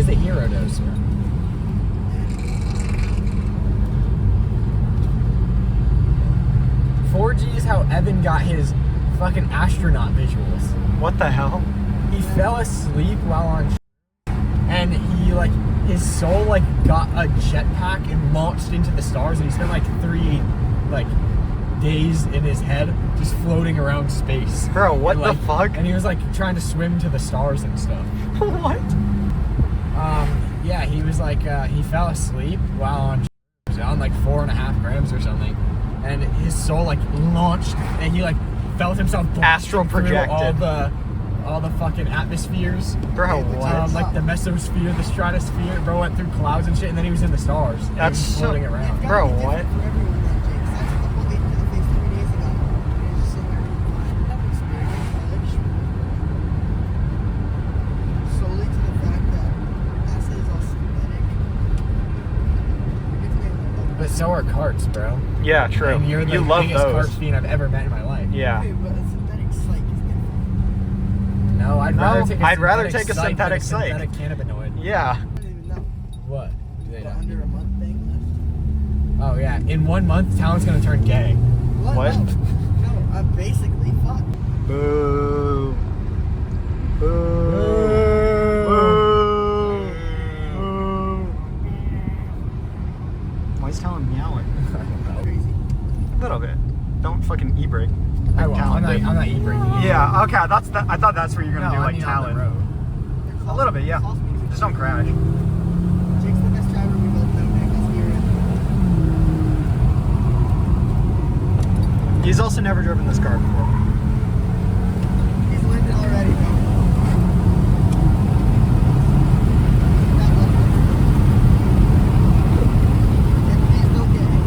the hero dose. 4G is how Evan got his fucking astronaut visuals. What the hell? He fell asleep while on and he like his soul like got a jetpack and launched into the stars, and he spent like 3 days in his head just floating around space. Bro, what and, the fuck? And he was like trying to swim to the stars and stuff. What? Yeah, he was like he fell asleep while on like 4.5 grams or something, and his soul like launched, and he like felt himself astral projected all the fucking atmospheres. Bro, what? Like the mesosphere, the stratosphere. Bro went through clouds and shit, and then he was in the stars. And That's he was floating around. Bro, what? But so are carts, bro. Yeah, true. And you're the you love biggest those. cart fiend I've ever met in my life. Yeah. Okay, but a synthetic psych is different. No, I'd rather take a synthetic psych. synthetic cannabinoid. Yeah. I don't even know. What? Do they The not? under a month thing Oh yeah, in 1 month, Talon's gonna turn gay. left. What? No, I'm basically fucked. Boo. Boo. Why is Talon meowing? Crazy. A little bit. Don't fucking e-brake. I won't. I'm not e-braking. Yeah, okay, I thought that's what you're gonna do, I like mean on the Talon. road. A little bit, yeah. Just don't crash. Jake's the best driver we both know. Nick is here. He's also never driven this car before. He's learned it already, though. Please don't get any.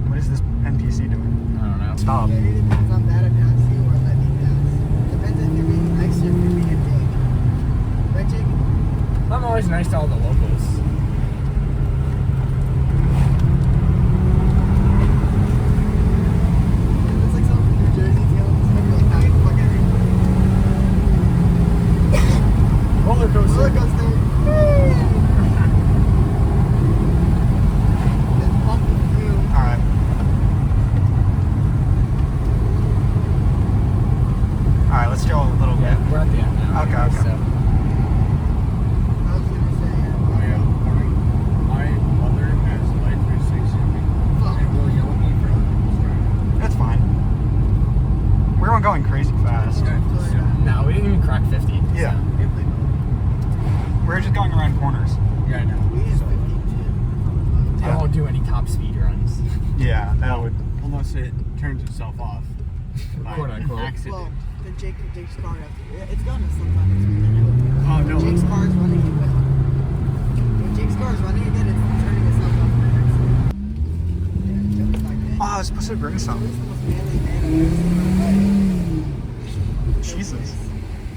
What is this NPC doing? I don't know. Stop. It either depends on that or pass you or let me pass. Depends if you're being nice or if you're being a dick. Right, Jake? I'm always nice to all the locals. It's like someone from New Jersey feeling this gonna be like, nah, fuck everything. Roller coaster. Roller coaster. Then pump through. Alright. Alright, let's go a little bit. Yeah, we're at the end now. Okay, okay. So, I was gonna say, My mother has life 360 fuck. and will yell at me for driving. That's fine. We weren't going crazy fast. no, we didn't even crack 50. Yeah. We were just going around corners. Yeah, I know. We had 52. I won't do any top speed runs. Yeah, that would. Unless it turns itself off. By Quote, unquote. accident. Well, then Jake's car it's gonna sometime this weekend. Oh, no. Jake's car is running, it will. When Jake's car is running again, it's turning itself off by accident. Yeah, Joe's not good. Oh, I was supposed to bring Joe's some. the most manly man I've ever seen. Jesus.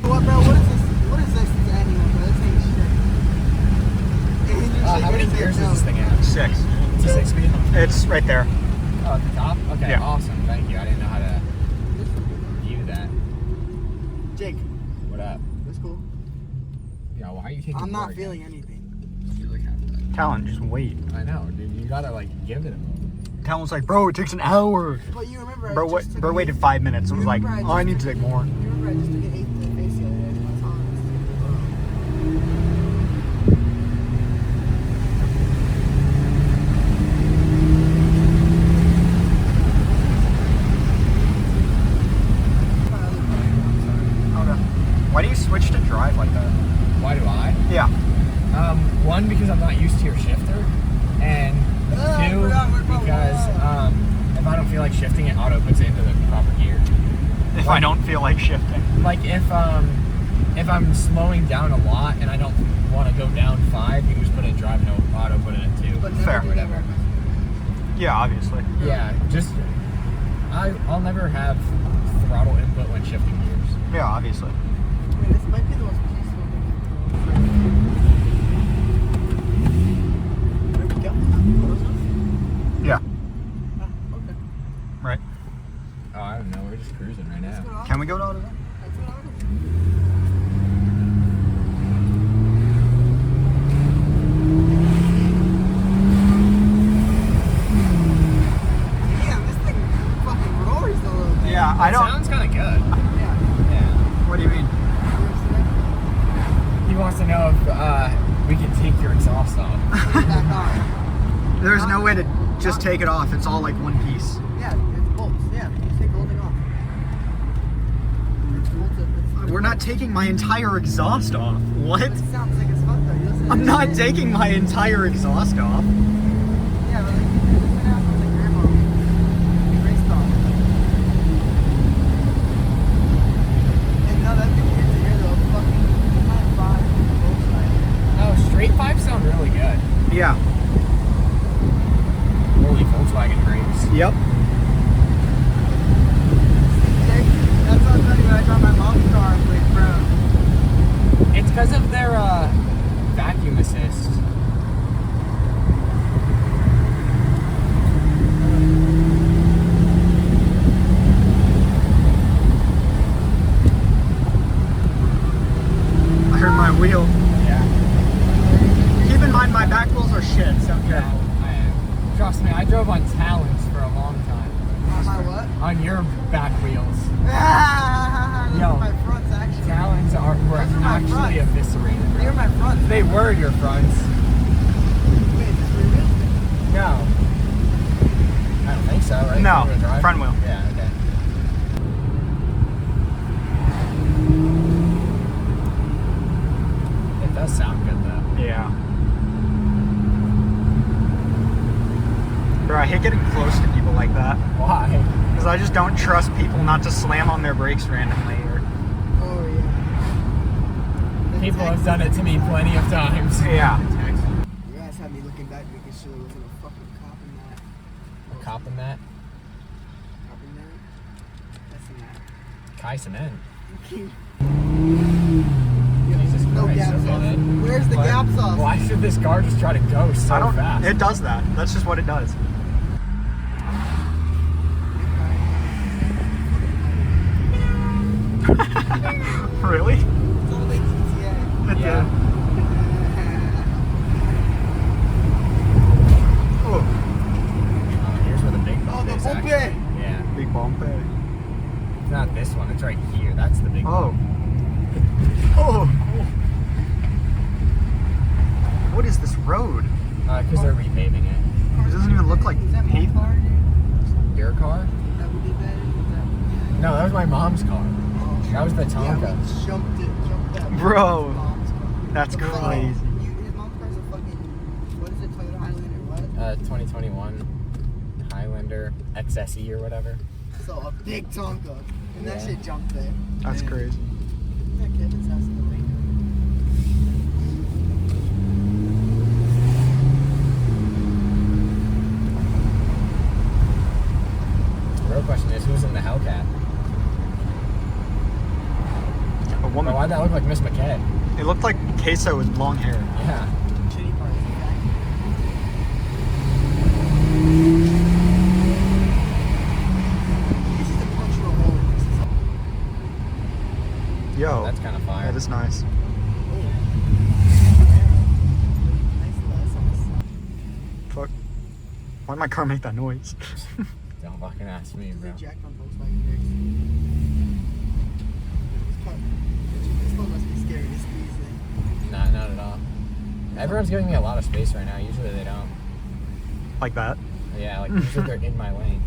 What, bro? What is this? What is this anyway, bro? This ain't shit. And you're How many shaking gears his does this head thing have? 6. It's a 6-speed? It's right there. Oh, at the top? Okay, Yeah. awesome. Thank you. I didn't know how to view that. no. Jake, What up? that's cool. Yeah, why are you taking I'm not more again? feeling anything. You're like half of that. Talon, just wait. I know, dude. You gotta like give it a moment. Talon's like, bro, it takes an hour. But you remember, Bro, I just took bro an waited eighth- 5 minutes and was You like, remember oh, I just need to took- take more. You remember I just took an 8th to the face the other day. That's all Why do you switch to drive like that? Why do I? Yeah. One, because I'm not used to your shifter, and two, because if I don't feel like shifting, it auto puts it into the proper gear. If I don't feel like shifting. Like if if I'm slowing down a lot and I don't want to go down 5, you can just put it in drive and auto put it in 2. But never Fair. do that. Yeah, obviously. Yeah, just I'll never have throttle input when shifting gears. Yeah, obviously. Wait, this might be the most peaceful thing. Where we go? Yeah. Oh, okay. Right. Oh, I don't know. We're just cruising right Let's go now. to Can we go to auto? Let's go to auto. Damn, this thing fucking roars a little bit. Yeah, I It don't. sounds kind of good. Yeah. Yeah. What do you mean? He wants to know if we can take your exhaust off. Put it back on. There's no way to just take it off. It's all like one piece. Yeah, it's bolts. Yeah, you just take the whole thing off. It's bolted. We're not taking my entire exhaust off. What? It sounds like it's fun though. You listen to I'm this not shit. taking my entire exhaust off. Yeah, but like, this thing sounds like grandma. Race car. And now that thing gets here though, fucking high five, Volkswagen. Oh, straight pipes sound really good. Yeah. Holy Volkswagen brakes. Yep. That's what I'm telling you when I drive my mom's car on Lake Brown. It's because of their vacuum assist. I heard my wheel. Yeah. Keep in mind my back wheels are shit. So No, trust me, I drove on Talons for a long time. On my what? On your back wheels. Those Yo. are my fronts actually. Talons were Those are my actually fronts. eviscerated. They were my fronts. They were your fronts. Wait, is this rear? No. I don't think so, right? No, Four-wheel drive? front wheel. Yeah, okay. It does sound good though. Yeah. Bro, I hate getting close to people like that. Why? Because I just don't trust people not to slam on their brakes randomly. Or... Oh yeah. People have done it to me plenty of times. Yeah. You guys had me looking back, making sure there wasn't a fucking cop in that. A cop in that? Cop in that? That's in that. Kai Cement. Yo, Jesus no Christ, gap okay sauce. then. Where's the What? gap sauce? Why should this car just try to go so I don't. fast? It does that. That's just what it does. Really? Totally GTA. It Yeah. did. Oh, Here's where the big Oh, bump the is bump actually. it. Yeah. big bump. It's not this one, it's right here. That's the big Oh. bump. Oh. What is this road? Because they're repaving it. It doesn't even look like Is that my pavement. car, dude? Your car? That would be better. No, that was my mom's car. That was the Yeah, Tonka. we jumped that. Bro. Mom's car. That's But, crazy. His mom's car's a fucking, what is it, Toyota Highlander, what? 2021 Highlander XSE or whatever. So a big Tonka. And that Yeah. shit jumped there. That's crazy. That Kevin's house in the lake. The real question is, who's in the Hellcat? A woman. Why'd that look like Miss McKay? It looked like queso with long hair. Yeah. Shitty part is the back. This is the cultural hole. This is Yo. That's kind of fire. That is nice. nice less on the side. Fuck. Why'd my car make that noise? Don't fucking ask me, bro. They jacked on Volkswagen dicks. This one must be scary to squeeze in. Not at all. Everyone's giving me a lot of space right now. Usually they don't. Like that? Yeah, like usually they're in my lane.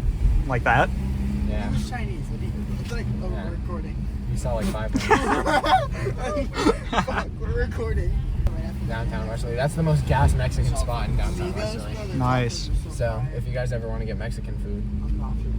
Like that? Yeah. It's Chinese. It's like, oh, Yeah. we're recording. You saw like 5 lanes. Fuck, we're recording. Downtown Westerly. That's the most gas Mexican spot in downtown You guys Westerly. know the Nice. tacos are so So fire. if you guys ever want to get Mexican food, I'm not sure.